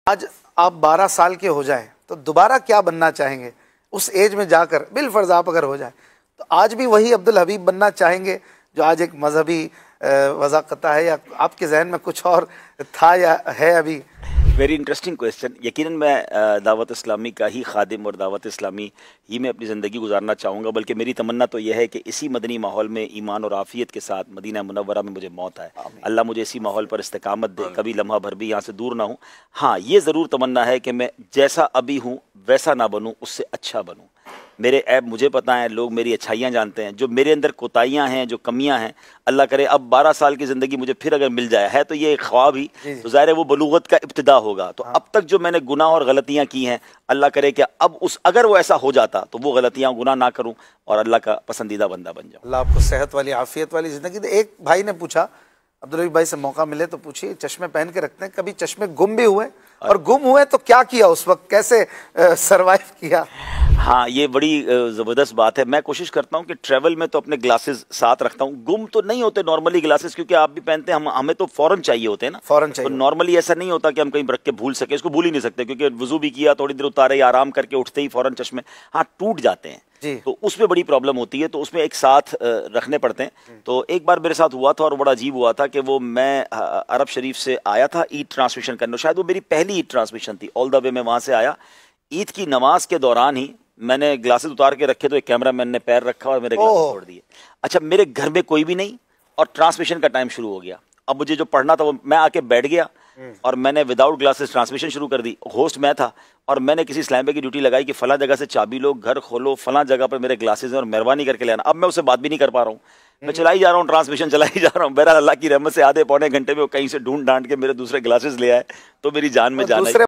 आज आप 12 साल के हो जाए तो दोबारा क्या बनना चाहेंगे? उस एज में जाकर बिलफर्ज आप अगर हो जाए तो आज भी वही अब्दुल हबीब बनना चाहेंगे जो आज एक मजहबी वज़ाक़ता है, या आपके जहन में कुछ और था या है अभी? Very interesting question. यकीनन मैं दावत इस्लामी का ही खादिम और दावत इस्लामी ही में अपनी ज़िंदगी गुजारना चाहूँगा, बल्कि मेरी तमन्ना तो यह है कि इसी मदनी माहौल में ईमान और आफ़ियत के साथ मदीना मुनव्वरा में मुझे मौत आए। अल्लाह मुझे इसी माहौल पर इस्तिकामत दे, कभी लम्हा भर भी यहाँ से दूर ना हूँ। हाँ, ये ज़रूर तमन्ना है कि मैं जैसा अभी हूँ वैसा ना बनूँ, उससे अच्छा बनूँ। मेरे ऐब मुझे पता है, लोग मेरी अच्छाइयाँ जानते हैं। जो मेरे अंदर कोताहियाँ हैं, जो कमियाँ हैं, अल्लाह करे अब 12 साल की ज़िंदगी मुझे फिर अगर मिल जाए, है तो ये एक ख्वाब ही, तो ज़ाहिर है वो बलूगत का इब्तिदा होगा। तो अब तक जो मैंने गुनाह और गलतियाँ की हैं, अल्लाह करे कि अब उस अगर वो ऐसा हो जाता तो वो गलतियाँ गुनाह ना करूँ और अल्लाह का पसंदीदा बंदा बन जाऊँ। अल्लाह आपको सेहत वाली आफ़ियत वाली ज़िंदगी दे। एक भाई ने पूछा, अब्दुल हबीब भाई से मौका मिले तो पूछिए, चश्मे पहन के रखते हैं, कभी चश्मे गुम भी हुए, और गुम हुए तो क्या किया उस वक्त, कैसे सरवाइव किया? हाँ, ये बड़ी ज़बरदस्त बात है। मैं कोशिश करता हूँ कि ट्रैवल में तो अपने ग्लासेस साथ रखता हूँ। गुम तो नहीं होते नॉर्मली ग्लासेस, क्योंकि आप भी पहनते हैं, हमें तो फ़ौरन चाहिए होते हैं ना, फ़ौरन चाहिए। तो नॉर्मली ऐसा नहीं होता कि हम कहीं रख के भूल सके। इसको भूल ही नहीं सकते, क्योंकि वज़ू भी किया, थोड़ी देर उतारे या आराम करके उठते ही फ़ौरन चश्मे हाँ टूट जाते हैं जी। तो उसमें बड़ी प्रॉब्लम होती है, तो उसमें एक साथ रखने पड़ते हैं। तो एक बार मेरे साथ हुआ था और बड़ा अजीब हुआ था कि वो मैं अरब शरीफ से आया था ईद ट्रांसमिशन करने, शायद वो मेरी पहली ईद ट्रांसमिशन थी। ऑल द वे मैं वहाँ से आया, ईद की नमाज के दौरान ही मैंने ग्लासेस उतार के रखे तो एक कैमरा मैन ने पैर रखा और मेरे ग्लासेस तोड़ दिए। अच्छा, मेरे घर में कोई भी नहीं और ट्रांसमिशन का टाइम शुरू हो गया। अब मुझे जो पढ़ना था वो मैं आके बैठ गया और मैंने विदाउट ग्लासेस ट्रांसमिशन शुरू कर दी। होस्ट मैं था और मैंने किसी इस्लाम भाई की ड्यूटी लगाई कि फलां जगह से चाबी लो, घर खोलो, फलां जगह पर मेरे ग्लासेस हैं और मेहरबानी करके ले आना। अब मैं उससे बात भी नहीं कर पा रहा हूँ, मैं चला ही जा रहा हूँ, ट्रांसमिशन चला ही जा रहा हूँ। बहरहाल अल्लाह की रहमत से आधे पौने घंटे में वो कहीं से ढूंढ ढांड के मेरे दूसरे ग्लासेस ले आए, तो मेरी जान में जान आई।